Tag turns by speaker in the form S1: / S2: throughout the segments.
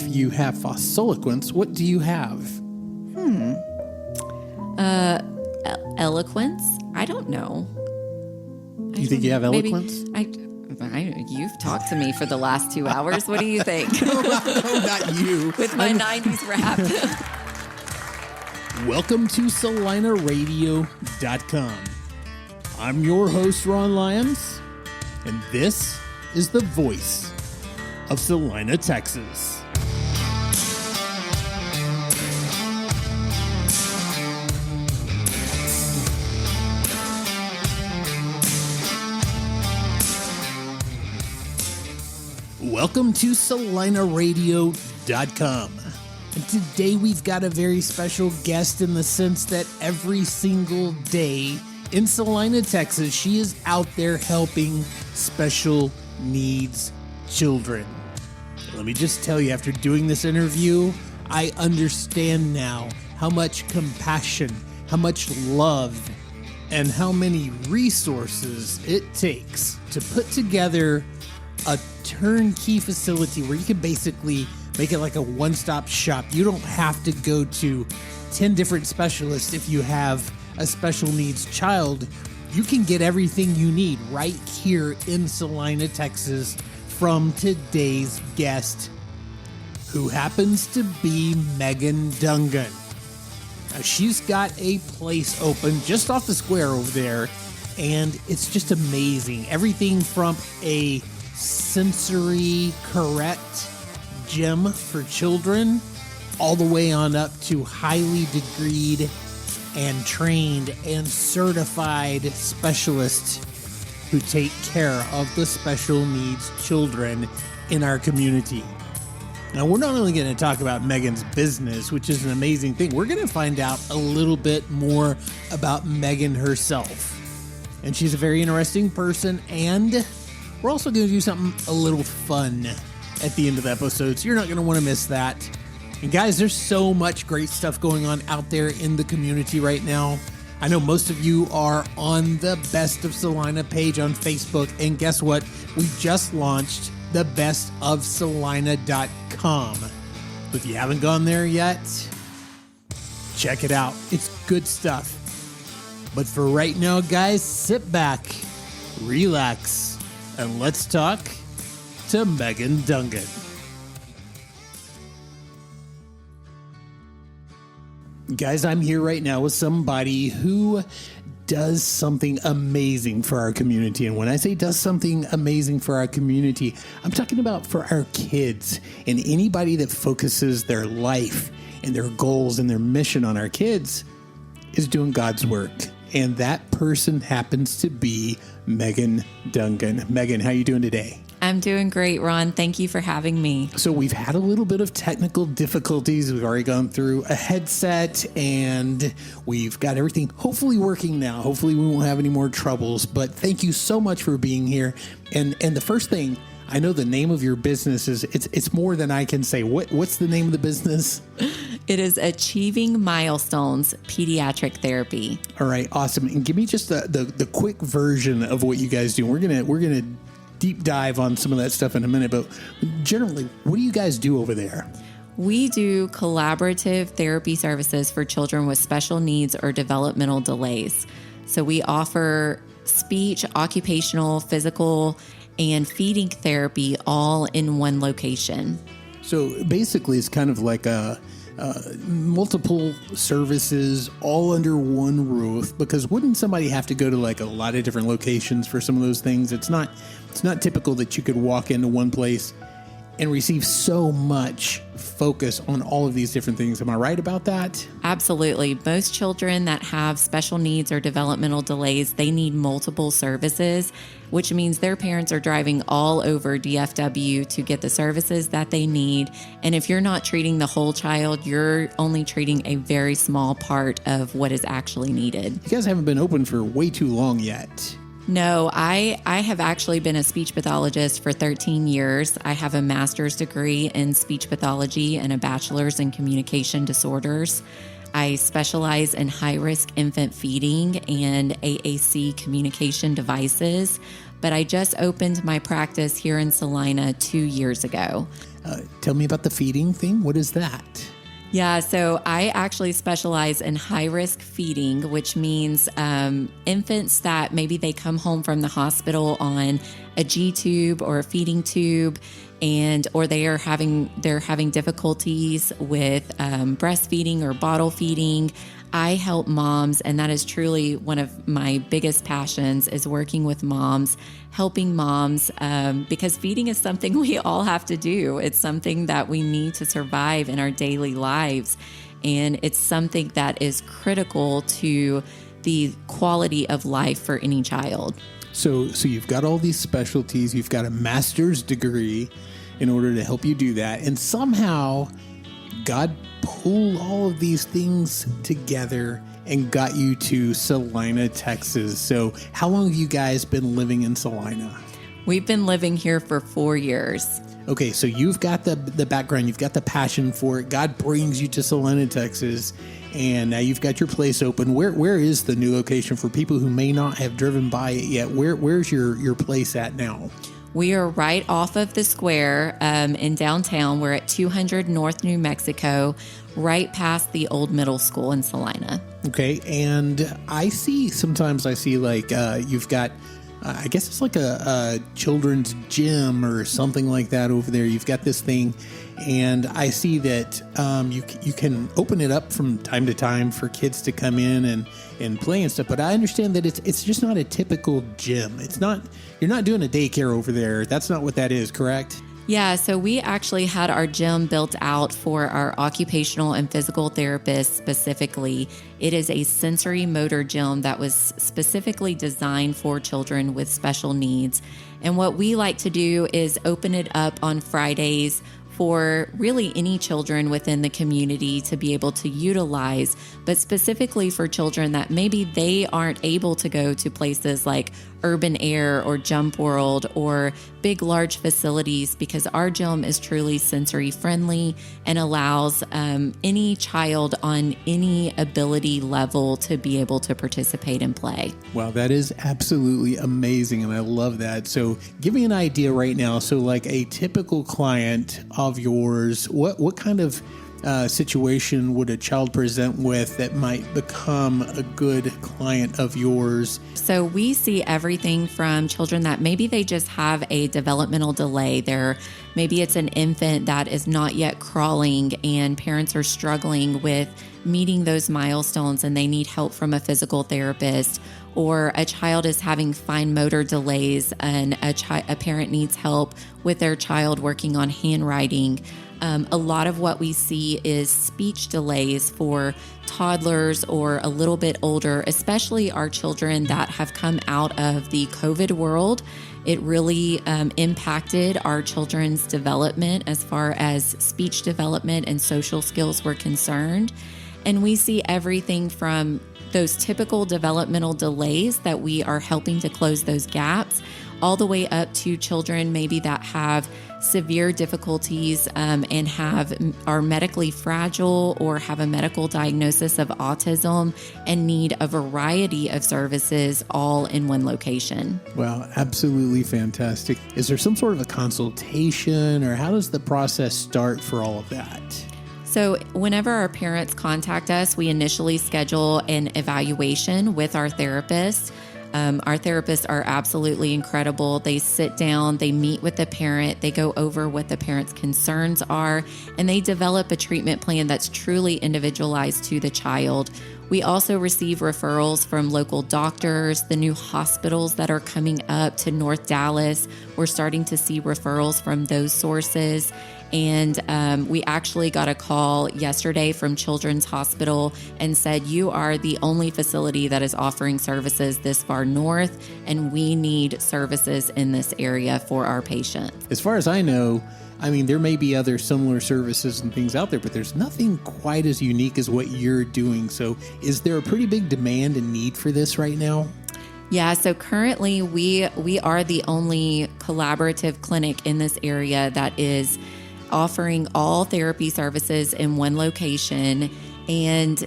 S1: you have FALSILOQUENCE, what do you have?
S2: Eloquence? I don't know.
S1: You think you have eloquence?
S2: You've talked to me for the last 2 hours. What do you think?
S1: No, not you.
S2: With my 90s rap.
S1: Welcome to CelinaRadio.com. I'm your host, Ron Lyons, and this is the voice of Celina, Texas. Welcome to CelinaRadio.com. And today we've got a very special guest in the sense that every single day in Celina, Texas, she is out there helping special needs children. Let me just tell you, after doing this interview, I understand now how much compassion, how much love, and how many resources it takes to put together a turnkey facility where you can basically make it like a one-stop shop. You don't have to go to 10 different specialists if you have a special needs child. You can get everything you need right here in Celina, Texas from today's guest, who happens to be Meagan Dungan. Now, she's got a place open just off the square over there, and it's just amazing. Everything from a sensory correct gym for children all the way on up to highly degreed and trained and certified specialists who take care of the special needs children in our community. Now, we're not only going to talk about Meagan's business, which is an amazing thing, we're going to find out a little bit more about Meagan herself. And she's a very interesting person, and we're also going to do something a little fun at the end of the episode, so you're not going to want to miss that. And guys, there's so much great stuff going on out there in the community right now. I know most of you are on the Best of Celina page on Facebook, and guess what? We just launched the bestofcelina.com. If you haven't gone there yet, check it out. It's good stuff. But for right now, guys, sit back, relax, and let's talk to Meagan Dungan. Guys, I'm here right now with somebody who does something amazing for our community. And when I say does something amazing for our community, I'm talking about for our kids and anybody that focuses their life and their goals and their mission on our kids is doing God's work. And that person happens to be Meagan Dungan. Meagan, how are you doing today?
S2: I'm doing great, Ron. Thank you for having me.
S1: So we've had a little bit of technical difficulties. We've already gone through a headset and we've got everything hopefully working now. Hopefully we won't have any more troubles, but thank you so much for being here. And the first thing, I know the name of your business is, it's more than I can say. What's the name of the business?
S2: It is Achieving Milestones Pediatric Therapy.
S1: All right, awesome. And give me just the quick version of what you guys do. We're gonna deep dive on some of that stuff in a minute, but generally, what do you guys do over there?
S2: We do collaborative therapy services for children with special needs or developmental delays. So we offer speech, occupational, physical, and feeding therapy all in one location.
S1: So basically, it's kind of like multiple services all under one roof, because wouldn't somebody have to go to like a lot of different locations for some of those things? It's not typical that you could walk into one place and receive so much focus on all of these different things. Am I right about that?
S2: Absolutely. Most children that have special needs or developmental delays, they need multiple services, which means their parents are driving all over DFW to get the services that they need. And if you're not treating the whole child, you're only treating a very small part of what is actually needed.
S1: You guys haven't been open for way too long yet.
S2: No, I have actually been a speech pathologist for 13 years. I have a master's degree in speech pathology and a bachelor's in communication disorders. I specialize in high-risk infant feeding and AAC communication devices, but I just opened my practice here in Celina 2 years ago.
S1: Tell me about the feeding thing. What is that?
S2: Yeah, so I actually specialize in high-risk feeding, which means infants that maybe they come home from the hospital on a G-tube or a feeding tube, or they're having difficulties with breastfeeding or bottle feeding. I help moms, and that is truly one of my biggest passions, is working with moms, helping moms, because feeding is something we all have to do. It's something that we need to survive in our daily lives, and it's something that is critical to the quality of life for any child.
S1: So you've got all these specialties, you've got a master's degree in order to help you do that, and somehow God pulled all of these things together and got you to Celina, Texas. So how long have you guys been living in Celina?
S2: We've been living here for 4 years.
S1: Okay, so you've got the background, you've got the passion for it. God brings you to Celina, Texas, and now you've got your place open. Where is the new location for people who may not have driven by it yet? Where's your place at now?
S2: We are right off of the square in downtown. We're at 200 North New Mexico, right past the old middle school in Celina.
S1: Okay, and sometimes I see like you've got, I guess it's like a children's gym or something like that over there. You've got this thing, and I see that you can open it up from time to time for kids to come in and play and stuff. But I understand that it's just not a typical gym. You're not doing a daycare over there. That's not what that is, correct?
S2: Yeah, so we actually had our gym built out for our occupational and physical therapists specifically. It is a sensory motor gym that was specifically designed for children with special needs. And what we like to do is open it up on Fridays for really any children within the community to be able to utilize, but specifically for children that maybe they aren't able to go to places like Urban Air or Jump World or big, large facilities, because our gym is truly sensory friendly and allows any child on any ability level to be able to participate and play.
S1: Wow, that is absolutely amazing, and I love that. So give me an idea right now. So like a typical client of yours, what kind of situation would a child present with that might become a good client of yours?
S2: So we see everything from children that maybe they just have a developmental delay. Maybe it's an infant that is not yet crawling and parents are struggling with meeting those milestones and they need help from a physical therapist, or a child is having fine motor delays and a parent needs help with their child working on handwriting. A lot of what we see is speech delays for toddlers or a little bit older, especially our children that have come out of the COVID world. It really impacted our children's development as far as speech development and social skills were concerned. And we see everything from those typical developmental delays that we are helping to close those gaps, all the way up to children maybe that have severe difficulties and are medically fragile or have a medical diagnosis of autism and need a variety of services all in one location.
S1: Wow, absolutely fantastic. Is there some sort of a consultation, or how does the process start for all of that?
S2: So whenever our parents contact us, we initially schedule an evaluation with our therapists. Our therapists are absolutely incredible. They sit down, they meet with the parent, they go over what the parent's concerns are, and they develop a treatment plan that's truly individualized to the child. We also receive referrals from local doctors, the new hospitals that are coming up to North Dallas. We're starting to see referrals from those sources. And we actually got a call yesterday from Children's Hospital and said, you are the only facility that is offering services this far north, and we need services in this area for our patients.
S1: As far as I know, there may be other similar services and things out there, but there's nothing quite as unique as what you're doing. So is there a pretty big demand and need for this right now?
S2: Yeah, so currently we are the only collaborative clinic in this area that is offering all therapy services in one location. And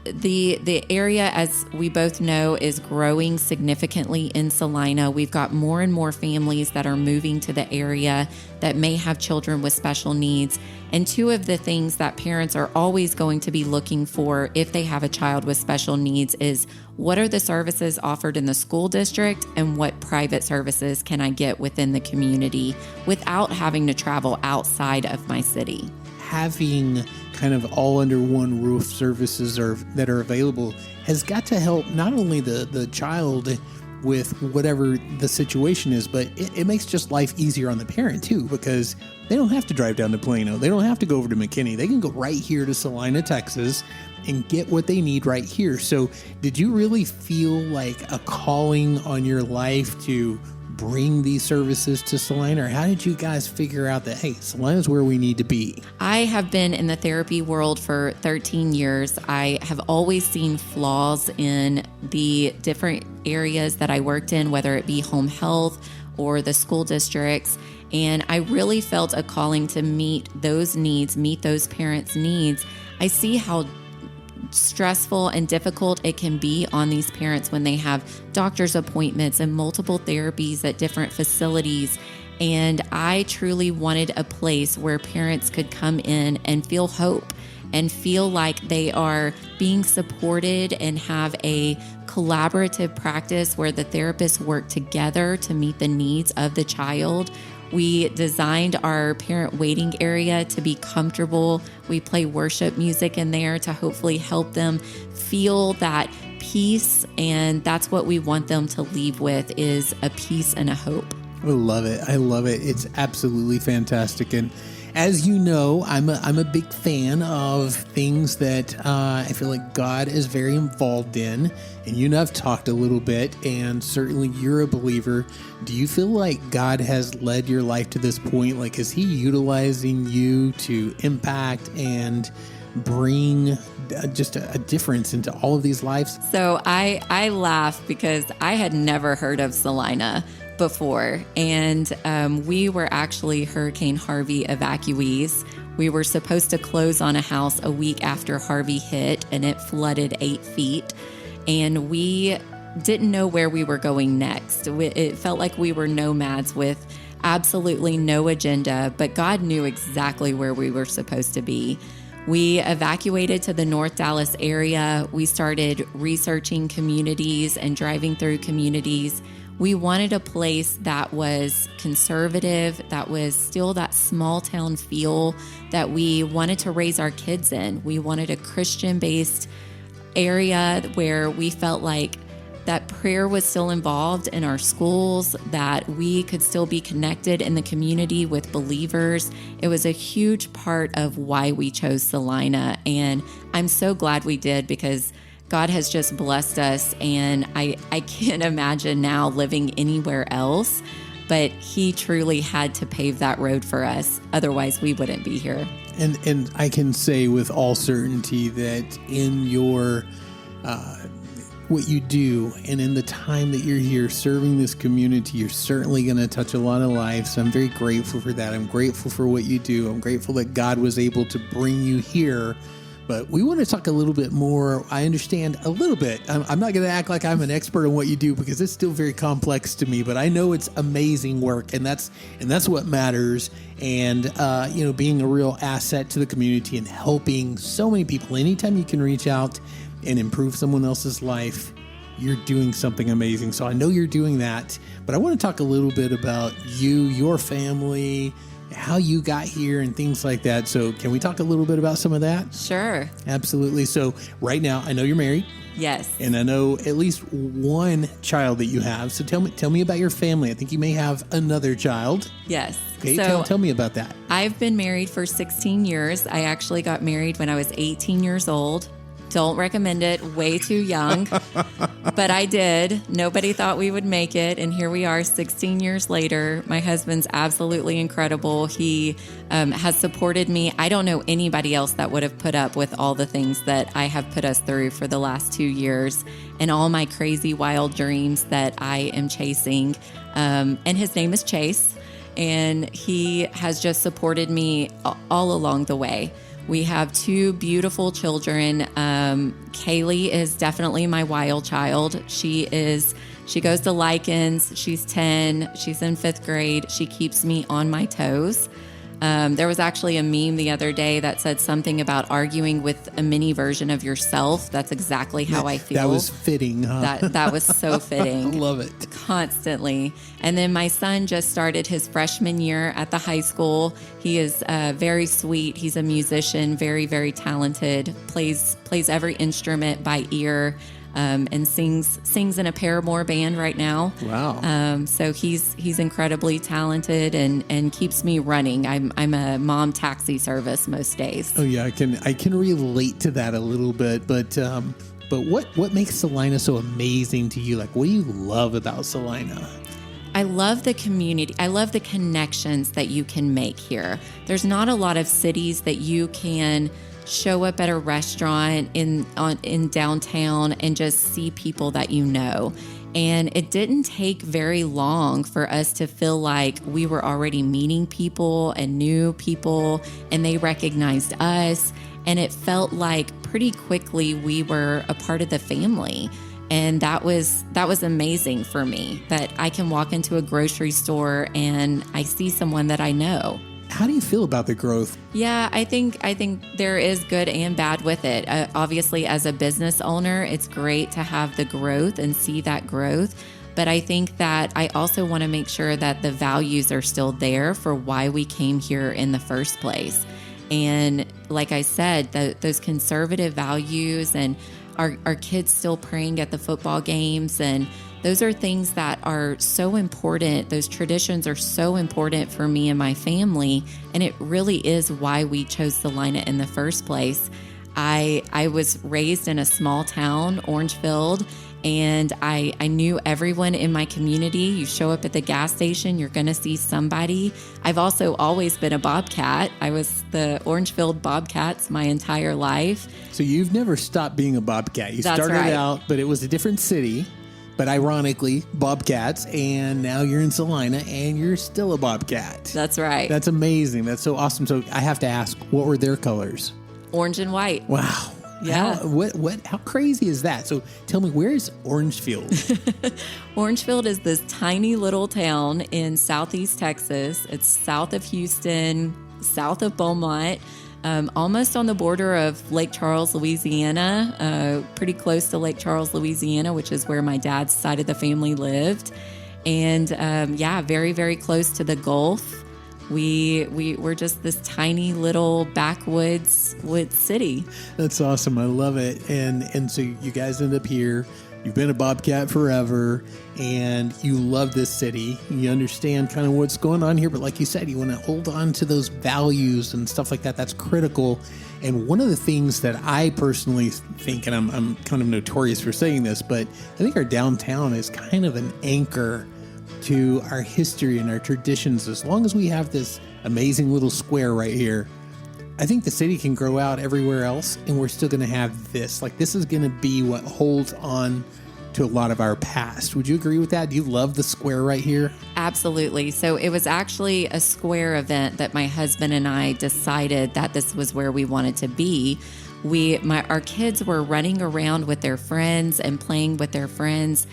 S2: The area, as we both know, is growing significantly in Celina. We've got more and more families that are moving to the area that may have children with special needs. And two of the things that parents are always going to be looking for if they have a child with special needs is, what are the services offered in the school district and what private services can I get within the community without having to travel outside of my city?
S1: Having kind of all under one roof services that are available has got to help not only the child with whatever the situation is, but it makes just life easier on the parent too, because they don't have to drive down to Plano. They don't have to go over to McKinney. They can go right here to Celina, Texas, and get what they need right here. So did you really feel like a calling on your life to bring these services to Celina, or how did you guys figure out that, hey, Celina's where we need to be?
S2: I have been in the therapy world for 13 years. I have always seen flaws in the different areas that I worked in, whether it be home health or the school districts. And I really felt a calling to meet those needs, meet those parents' needs. I see how stressful and difficult it can be on these parents when they have doctor's appointments and multiple therapies at different facilities. And I truly wanted a place where parents could come in and feel hope and feel like they are being supported and have a collaborative practice where the therapists work together to meet the needs of the child. We designed our parent waiting area to be comfortable. We play worship music in there to hopefully help them feel that peace. And that's what we want them to leave with, is a peace and a hope.
S1: I love it. I love it. It's absolutely fantastic. And as you know, I'm a big fan of things that I feel like God is very involved in. And you and I've talked a little bit, and certainly you're a believer. Do you feel like God has led your life to this point? Like, is he utilizing you to impact and bring just a difference into all of these lives?
S2: So I laugh because I had never heard of Celina before. And we were actually Hurricane Harvey evacuees. We were supposed to close on a house a week after Harvey hit, and it flooded 8 feet. And we didn't know where we were going next. It felt like we were nomads with absolutely no agenda, but God knew exactly where we were supposed to be. We evacuated to the North Dallas area. We started researching communities and driving through communities. We wanted a place that was conservative, that was still that small town feel that we wanted to raise our kids in. We wanted a Christian-based area where we felt like that prayer was still involved in our schools, that we could still be connected in the community with believers. It was a huge part of why we chose Celina, and I'm so glad we did, because God has just blessed us, and I can't imagine now living anywhere else, but he truly had to pave that road for us. Otherwise, we wouldn't be here.
S1: And I can say with all certainty that in your what you do and in the time that you're here serving this community, you're certainly going to touch a lot of lives. I'm very grateful for that. I'm grateful for what you do. I'm grateful that God was able to bring you here. But we want to talk a little bit more. I understand a little bit. I'm not going to act like I'm an expert on what you do, because it's still very complex to me. But I know it's amazing work, and that's what matters. And being a real asset to the community and helping so many people. Anytime you can reach out and improve someone else's life, you're doing something amazing. So I know you're doing that. But I want to talk a little bit about you, your family, how you got here and things like that. So can we talk a little bit about some of that?
S2: Sure.
S1: Absolutely. So right now, I know you're married.
S2: Yes.
S1: And I know at least one child that you have. So tell me about your family. I think you may have another child.
S2: Yes.
S1: Okay,
S2: so
S1: tell me about that.
S2: I've been married for 16 years. I actually got married when I was 18 years old. Don't recommend it. Way too young. But I did. Nobody thought we would make it. And here we are 16 years later. My husband's absolutely incredible. He has supported me. I don't know anybody else that would have put up with all the things that I have put us through for the last 2 years and all my crazy, wild dreams that I am chasing. And his name is Chase. And he has just supported me all along the way. We have two beautiful children. Kaylee is definitely my wild child. She goes to Likens. She's 10. She's in 5th grade. She keeps me on my toes. There was actually a meme the other day that said something about arguing with a mini version of yourself. That's exactly how I feel.
S1: That was fitting, huh?
S2: That was so fitting.
S1: I love it.
S2: Constantly. And then my son just started his freshman year at the high school. He is very sweet. He's a musician, very, very talented, plays every instrument by ear. And sings in a Paramore band right now.
S1: Wow.
S2: So he's incredibly talented and keeps me running. I'm a mom taxi service most days.
S1: Oh yeah, I can relate to that a little bit, but what makes Celina so amazing to you? Like, what do you love about Celina?
S2: I love the community. I love the connections that you can make here. There's not a lot of cities that you can show up at a restaurant in downtown and just see people that you know. And it didn't take very long for us to feel like we were already meeting people and new people, and they recognized us. And it felt like pretty quickly we were a part of the family. And that was amazing for me, that I can walk into a grocery store and I see someone that I know.
S1: How do you feel about the growth?
S2: Yeah, I think there is good and bad with it. Obviously, as a business owner, it's great to have the growth and see that growth. But I think that I also want to make sure that the values are still there for why we came here in the first place. And like I said, those conservative values and our kids still praying at the football games, and those are things that are so important. Those traditions are so important for me and my family, and it really is why we chose Celina in the first place. I was raised in a small town, Orangeville, and I knew everyone in my community. You show up at the gas station, you're going to see somebody. I've also always been a Bobcat. I was the Orangeville Bobcats my entire life.
S1: So you've never stopped being a Bobcat. You
S2: That's
S1: started
S2: right.
S1: out, but it was a different city. But ironically, Bobcats, and now you're in Celina, and you're still a Bobcat.
S2: That's right.
S1: That's amazing. That's so awesome. So I have to ask, what were their colors?
S2: Orange and white.
S1: Wow.
S2: Yeah.
S1: How crazy is that? So tell me, where is Orangeville?
S2: Orangeville is this tiny little town in southeast Texas. It's south of Houston, south of Beaumont, almost on the border of Lake Charles, Louisiana, pretty close to Lake Charles, Louisiana, which is where my dad's side of the family lived. And very, very close to the Gulf. We're just this tiny little backwoods city.
S1: That's awesome. I love it. And so you guys end up here. You've been a Bobcat forever, and you love this city. You understand kind of what's going on here, but like you said, you want to hold on to those values and stuff like that. That's critical. And one of the things that I personally think, and I'm kind of notorious for saying this, but I think our downtown is kind of an anchor to our history and our traditions. As long as we have this amazing little square right here, I think the city can grow out everywhere else, and we're still going to have this. Like, this is going to be what holds on to a lot of our past. Would you agree with that? Do you love the square right here?
S2: Absolutely. So it was actually a square event that my husband and I decided that this was where we wanted to be. Our kids were running around with their friends and playing with their friends.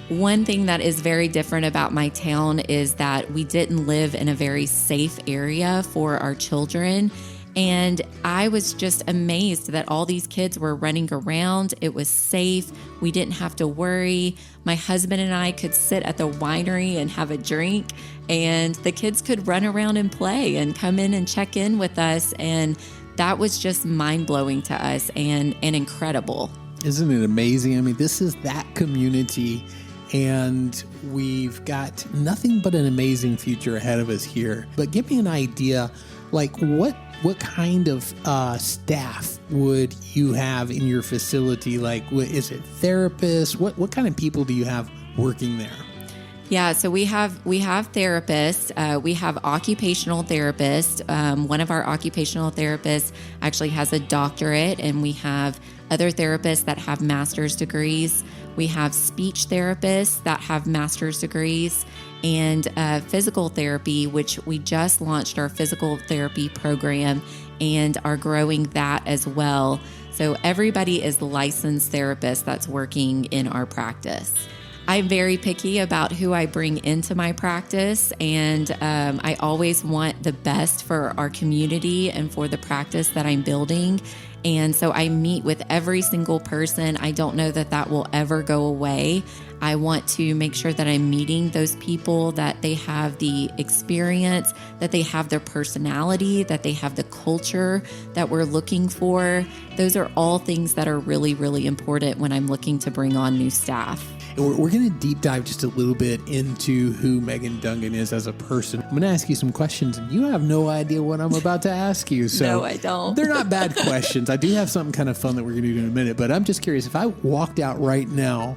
S2: One thing that is very different about my town is that we didn't live in a very safe area for our children. And I was just amazed that all these kids were running around. It was safe. We didn't have to worry. My husband and I could sit at the winery and have a drink, and the kids could run around and play and come in and check in with us. And that was just mind-blowing to us and incredible. Isn't
S1: it amazing? I mean, this is that community, and we've got nothing but an amazing future ahead of us here. But give me an idea, like what kind of staff would you have in your facility? Like, is it therapists? What kind of people do you have working there?
S2: Yeah, so we have therapists. We have occupational therapists. One of our occupational therapists actually has a doctorate, and we have other therapists that have master's degrees. We have speech therapists that have master's degrees, and physical therapy, which we just launched our physical therapy program and are growing that as well. So everybody is licensed therapists that's working in our practice. I'm very picky about who I bring into my practice, and I always want the best for our community and for the practice that I'm building. And so I meet with every single person. I don't know that that will ever go away. I want to make sure that I'm meeting those people, that they have the experience, that they have their personality, that they have the culture that we're looking for. Those are all things that are really, really important when I'm looking to bring on new staff.
S1: And we're going to deep dive just a little bit into who Meagan Dungan is as a person. I'm going to ask you some questions, and you have no idea what I'm about to ask you. So
S2: no, I don't.
S1: They're not bad questions. I do have something kind of fun that we're going to do in a minute, but I'm just curious. If I walked out right now,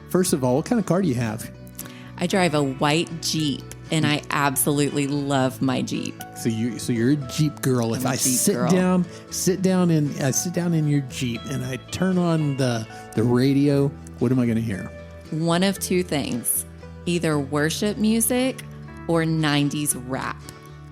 S1: first of all, what kind of car do you have? I
S2: drive a white Jeep, and I absolutely love my Jeep.
S1: So you're a Jeep girl. If I sit down in your Jeep and I turn on the radio, what am I going to hear?
S2: One of two things, either worship music or 90s rap.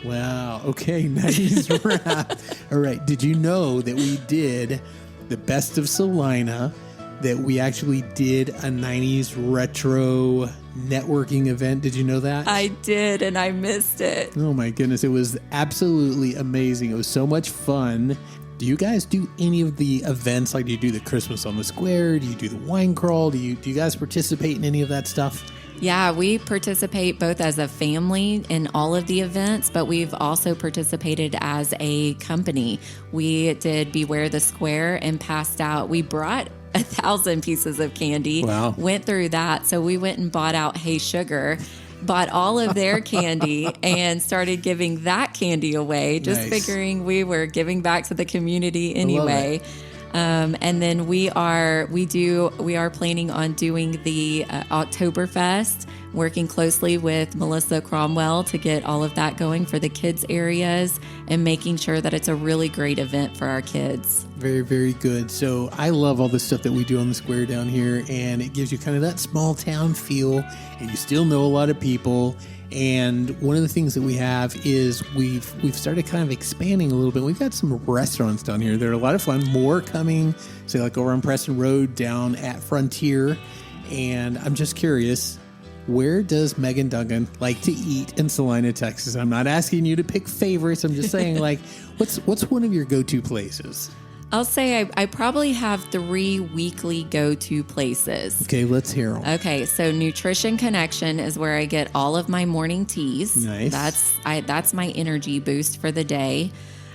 S1: Wow. Okay. 90s rap. All right. Did you know that we did the Best of Celina, that we actually did a 90s retro networking event? Did you know that?
S2: I did, and I missed it.
S1: Oh my goodness. It was absolutely amazing. It was so much fun. Do you guys do any of the events? Like, do you do the Christmas on the Square? Do you do the wine crawl? Do you guys participate in any of that stuff?
S2: Yeah, we participate both as a family in all of the events, but we've also participated as a company. We did Beware the Square and passed out. We brought 1,000 pieces of candy.
S1: Wow.
S2: Went through that. So we went and bought out Hey Sugar, bought all of their candy and started giving that candy away, just figuring we were giving back to the community anyway. And then we are planning on doing the Oktoberfest, working closely with Melissa Cromwell to get all of that going for the kids areas and making sure that it's a really great event for our kids.
S1: Very, very good. So I love all the stuff that we do on the Square down here, and it gives you kind of that small town feel, and you still know a lot of people. And one of the things that we have is we've started kind of expanding a little bit. We've got some restaurants down here. They're a lot of fun. More coming, say like over on Preston Road, down at Frontier. And I'm just curious, where does Meagan Dungan like to eat in Celina, Texas? I'm not asking you to pick favorites. I'm just saying, like, what's one of your go-to places?
S2: I'll say I probably have 3 weekly go-to places.
S1: Okay, let's hear them.
S2: Okay, so Nutrition Connection is where I get all of my morning teas.
S1: Nice.
S2: That's my energy boost for the day.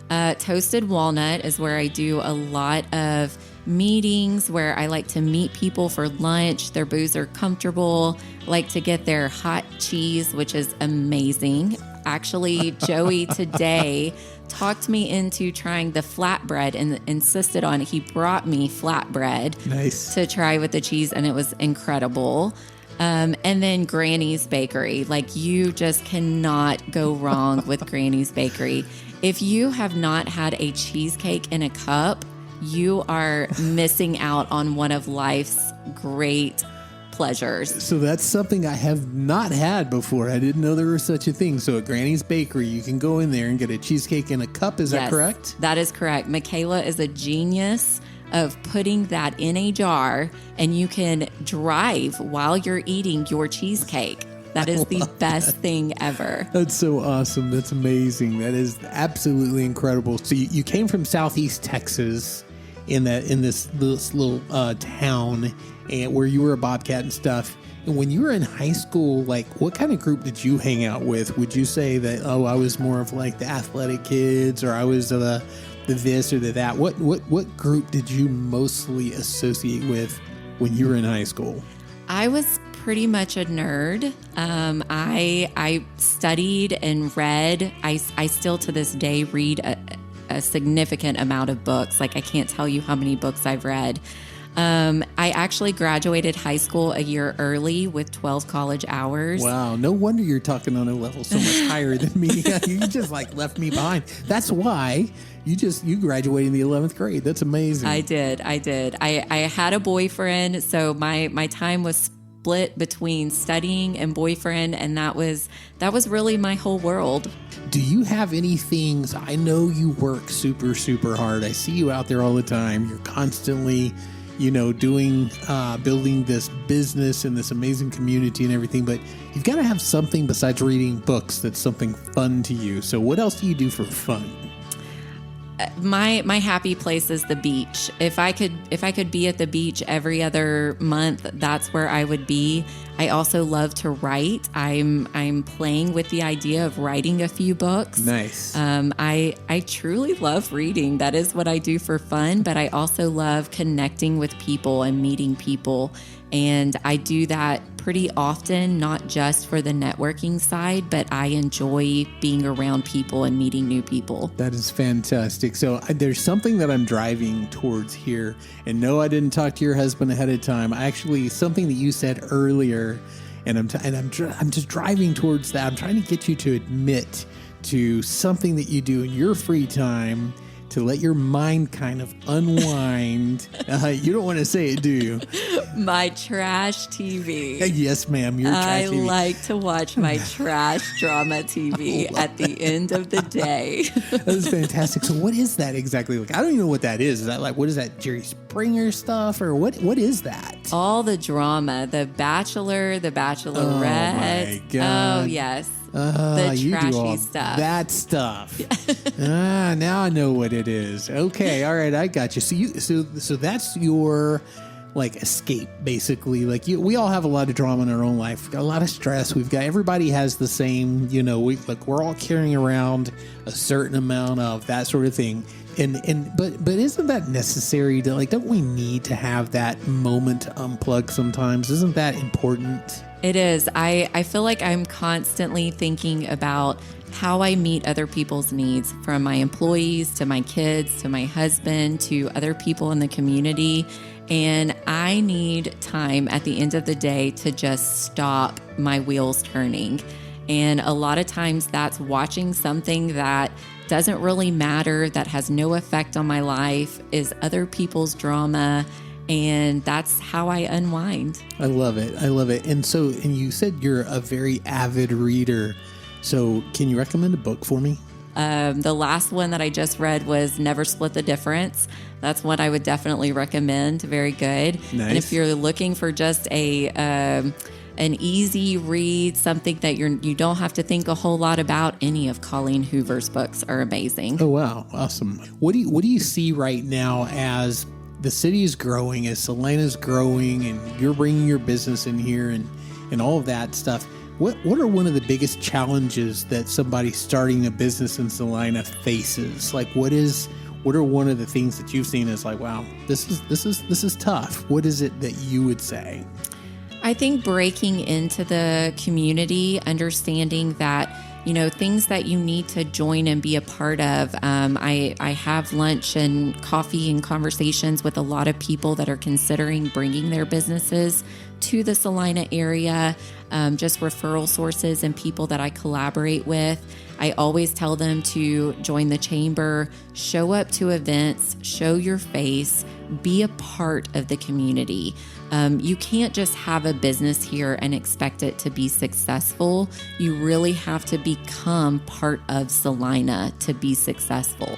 S2: Toasted Walnut is where I do a lot of meetings, where I like to meet people for lunch. Their booths are comfortable. Like to get their hot cheese, which is amazing. Actually, Joey today talked me into trying the flatbread and insisted on it. He brought me flatbread to try with the cheese, and it was incredible. And then Granny's Bakery. Like, you just cannot go wrong with Granny's Bakery. If you have not had a cheesecake in a cup, you are missing out on one of life's great pleasures.
S1: So that's something I have not had before. I didn't know there was such a thing. So at Granny's Bakery, you can go in there and get a cheesecake in a cup. Is that correct?
S2: That is correct. Michaela is a genius of putting that in a jar, and you can drive while you're eating your cheesecake. That is the best thing ever.
S1: That's so awesome. That's amazing. That is absolutely incredible. So you came from Southeast Texas in this little town, and where you were a Bobcat and stuff. And when you were in high school, like, what kind of group did you hang out with? Would you say that, I was more of like the athletic kids, or I was the this or the that? What group did you mostly associate with when you were in high school?
S2: I was pretty much a nerd. I studied and read. I still to this day read a significant amount of books. Like, I can't tell you how many books I've read. I actually graduated high school a year early with 12 college hours.
S1: Wow. No wonder you're talking on a level so much higher than me. You just left me behind. That's why you graduated in the 11th grade. That's amazing.
S2: I did. I had a boyfriend. So my time was split between studying and boyfriend. And that was really my whole world.
S1: do you have any things? I know you work super, super hard. I see you out there all the time. You're constantly, doing, building this business and this amazing community and everything, but you've got to have something besides reading books that's something fun to you. So what else do you do for fun?
S2: My happy place is the beach. If I could be at the beach every other month, that's where I would be. I also love to write. I'm playing with the idea of writing a few books.
S1: Nice.
S2: I truly love reading. That is what I do for fun, but I also love connecting with people and meeting people. And I do that pretty often, not just for the networking side, but I enjoy being around people and meeting new people.
S1: That is fantastic. So there's something that I'm driving towards here. And no, I didn't talk to your husband ahead of time. Something that you said earlier, and I'm just driving towards that. I'm trying to get you to admit to something that you do in your free time to let your mind kind of unwind. You don't want to say it, do you?
S2: My trash TV.
S1: Yes, ma'am. Your trash TV.
S2: I like to watch my trash drama TV at the end of the day.
S1: That is fantastic. So what is that exactly? Like, I don't even know what that is. Is that what is that, Jerry Springer stuff? Or what is that?
S2: All the drama. The Bachelor, The Bachelorette.
S1: Oh, my God.
S2: Oh, yes. The trashy stuff.
S1: That stuff. Now I know what it is. Okay, all right, I got you. So that's your escape, basically. We all have a lot of drama in our own life. We've got a lot of stress. Everybody has the same. We're all carrying around a certain amount of that sort of thing. But isn't that necessary to don't we need to have that moment to unplug sometimes? Isn't that important?
S2: It is. I feel like I'm constantly thinking about how I meet other people's needs, from my employees to my kids to my husband to other people in the community. And I need time at the end of the day to just stop my wheels turning. And a lot of times that's watching something that doesn't really matter, that has no effect on my life, is other people's drama. And that's how I unwind.
S1: I love it. And you said you're a very avid reader. So can you recommend a book for me?
S2: The last one that I just read was Never Split the Difference. That's one I would definitely recommend. Very good.
S1: Nice.
S2: And if you're looking for just an easy read, something that you don't have to think a whole lot about, any of Colleen Hoover's books are amazing.
S1: Oh, wow. Awesome. What do you see right now as the city is growing, as Celina's growing, and you're bringing your business in here and all of that stuff? What are one of the biggest challenges that somebody starting a business in Celina faces? What are one of the things that you've seen as wow, this is tough? What is it that you would say?
S2: I think breaking into the community, understanding that, things that you need to join and be a part of. I have lunch and coffee and conversations with a lot of people that are considering bringing their businesses to the Celina area, just referral sources and people that I collaborate with. I always tell them to join the chamber, show up to events, show your face, be a part of the community. You can't just have a business here and expect it to be successful. You really have to become part of Celina to be successful.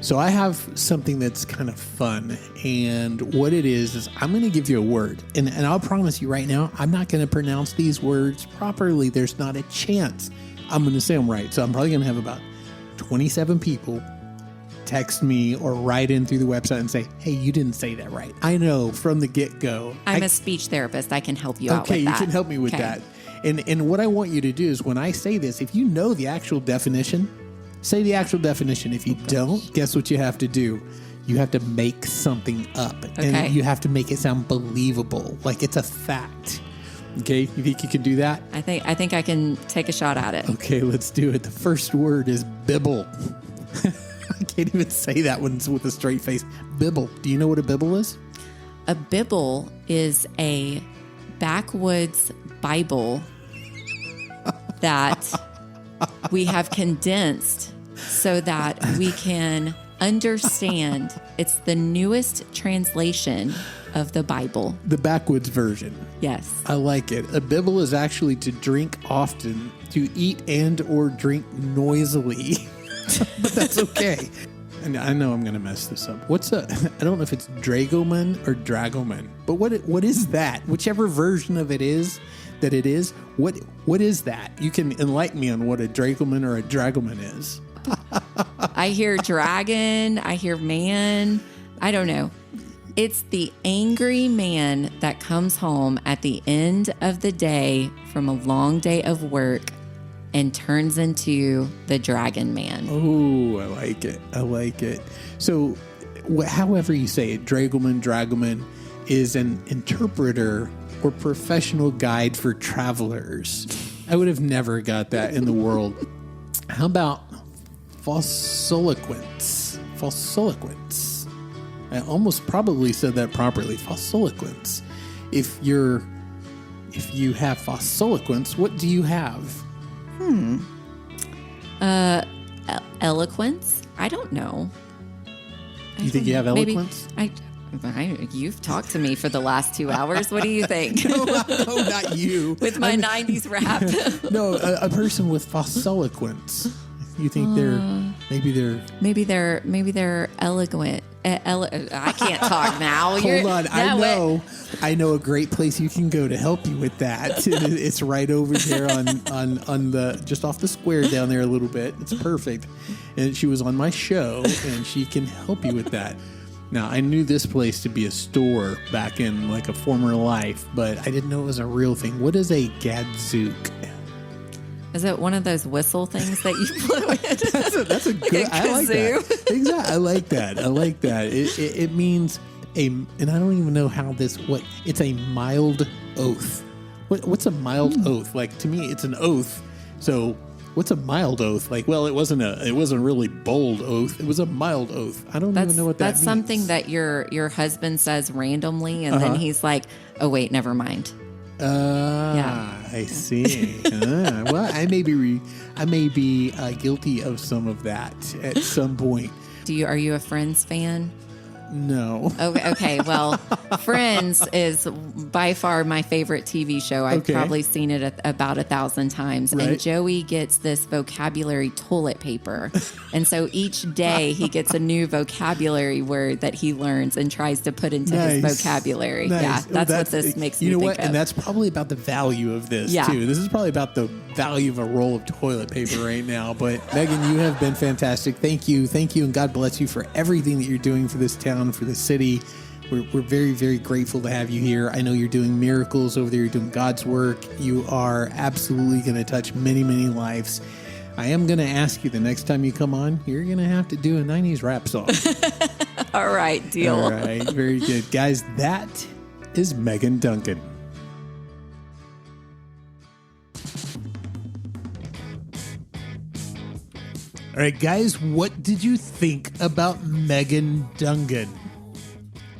S1: So I have something that's kind of fun, and what it is I'm going to give you a word, and I'll promise you right now, I'm not going to pronounce these words properly. There's not a chance I'm going to say them right. So I'm probably going to have about 27 people text me or write in through the website and say, hey, you didn't say that right. I know from the get-go.
S2: I'm a speech therapist. I can help you out with that.
S1: Okay, you can help me with that. And what I want you to do is when I say this, if you know the actual definition, say the actual definition. If you don't, guess what you have to do? You have to make something up.
S2: Okay.
S1: And you have to make it sound believable, like it's a fact. Okay, you think you can do that?
S2: I think I can take a shot at it.
S1: Okay, let's do it. The first word is bibble. I can't even say that one with a straight face. Bibble. Do you know what a bibble is?
S2: A Bibble is a backwoods Bible that we have condensed so that we can understand. It's the newest translation of the Bible.
S1: The backwoods version.
S2: Yes.
S1: I like it. A bibble is actually to drink often, to eat and or drink noisily. But that's okay. And I know I'm going to mess this up. I don't know if it's dragoman or dragoman, but what is that? Whichever version of it is, what is that? You can enlighten me on what a dragoman or a dragoman is.
S2: I hear dragon, I hear man, I don't know. It's the angry man that comes home at the end of the day from a long day of work and turns into the dragon man.
S1: Oh, I like it. So, however you say it, dragoman is an interpreter or professional guide for travelers. I would have never got that in the world. How about FALSILOQUENCE? I almost probably said that properly. FALSILOQUENCE. If you have FALSILOQUENCE, what do you have?
S2: Eloquence? I don't know.
S1: You think you have eloquence?
S2: You've talked to me for the last 2 hours. What do you think?
S1: No, not you.
S2: With my 90s rap.
S1: No, a person with FALSILOQUENCE. You think maybe they're eloquent.
S2: I can't talk now.
S1: Hold on. I know a great place you can go to help you with that. It's right over there on the just off the square down there a little bit. It's perfect. And she was on my show, and she can help you with that. Now, I knew this place to be a store back in like a former life, but I didn't know it was a real thing. What is a gadzook?
S2: Is it one of those whistle things that you blew in?
S1: That's a good. I like that. Exactly. I like that. It means and I don't even know how it's a mild oath. What's a mild oath? Like, to me, it's an oath. So what's a mild oath? Like, well, it wasn't a really bold oath. It was a mild oath. I don't even know what that means.
S2: That's something that your husband says randomly, and then he's like, oh wait, never mind.
S1: I see. Well, I may be guilty of some of that at some point.
S2: Are you a Friends fan?
S1: No.
S2: Okay. Well, Friends is by far my favorite TV show. I've probably seen it about 1,000 times. Right. And Joey gets this vocabulary toilet paper. And so each day he gets a new vocabulary word that he learns and tries to put into his vocabulary.
S1: Nice.
S2: Yeah, that's what this makes me think of.
S1: And that's probably about the value of this, too. This is probably about the value of a roll of toilet paper right now. But Meagan, you have been fantastic. Thank you, and God bless you for everything that you're doing for this town, for the city. We're very, very grateful to have you here. I know you're doing miracles over there. You're doing God's work. You are absolutely going to touch many, many lives. I am going to ask you the next time you come on, you're going to have to do a 90s rap song.
S2: All right, deal.
S1: All right, very good. Guys, that is Meagan Dungan. All right, guys, what did you think about Meagan Dungan?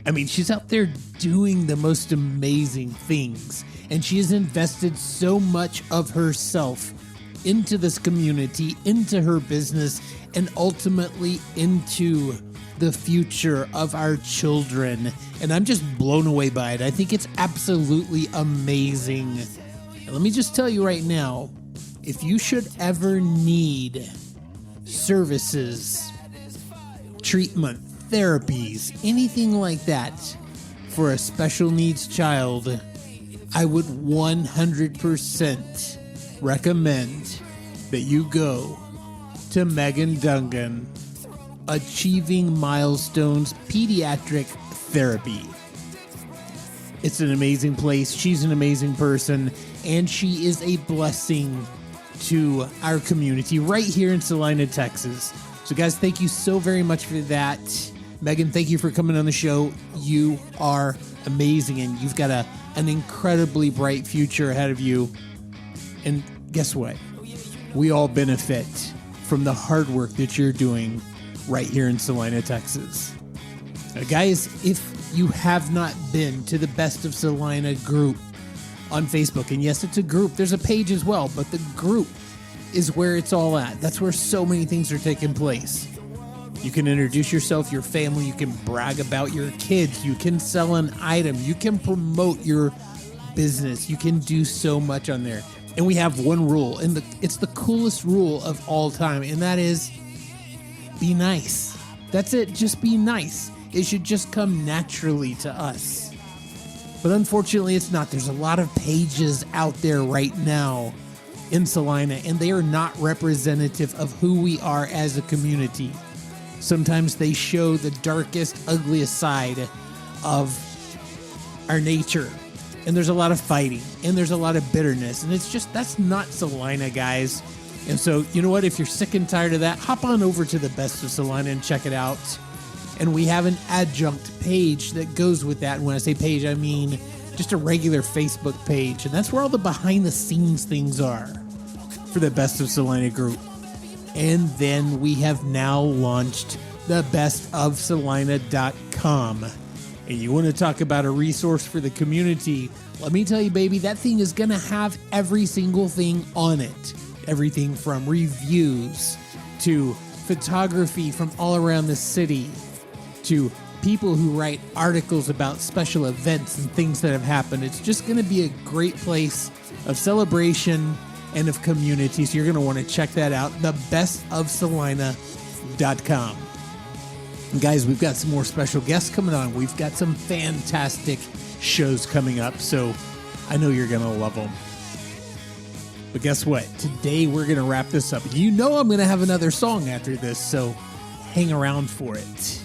S1: I mean, she's out there doing the most amazing things, and she has invested so much of herself into this community, into her business, and ultimately into the future of our children. And I'm just blown away by it. I think it's absolutely amazing. And let me just tell you right now, if you should ever need services, treatment, therapies, anything like that for a special needs child, I would 100% recommend that you go to Meagan Dungan, Achieving Milestones Pediatric Therapy. It's an amazing place. She's an amazing person, and she is a blessing to our community right here in Celina, Texas. So guys, thank you so very much for that. Meagan, thank you for coming on the show. You are amazing, and you've got an incredibly bright future ahead of you. And guess what? We all benefit from the hard work that you're doing right here in Celina, Texas. Guys, if you have not been to the Best of Celina group on Facebook, and yes, it's a group, there's a page as well, but the group is where it's all at. That's where so many things are taking place. You can introduce yourself, your family, you can brag about your kids, you can sell an item, you can promote your business, you can do so much on there. And we have one rule, and it's the coolest rule of all time, and that is be nice. That's it, just be nice. It should just come naturally to us. But unfortunately, it's not. There's a lot of pages out there right now in Celina, and they are not representative of who we are as a community. Sometimes they show the darkest, ugliest side of our nature. And there's a lot of fighting, and there's a lot of bitterness, and it's just, that's not Celina, guys. And so, you know what? If you're sick and tired of that, hop on over to the Best of Celina and check it out. And we have an adjunct page that goes with that. And when I say page, I mean just a regular Facebook page. And that's where all the behind-the-scenes things are for the Best of Celina group. And then we have now launched the bestofcelina.com. And you want to talk about a resource for the community, let me tell you, baby, that thing is going to have every single thing on it. Everything from reviews to photography from all around the city to people who write articles about special events and things that have happened. It's just going to be a great place of celebration and of community. So you're going to want to check that out, thebestofcelina.com. Guys, we've got some more special guests coming on. We've got some fantastic shows coming up, so I know you're going to love them. But guess what? Today we're going to wrap this up. You know I'm going to have another song after this, so hang around for it.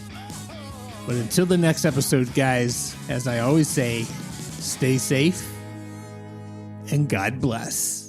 S1: But until the next episode, guys, as I always say, stay safe and God bless.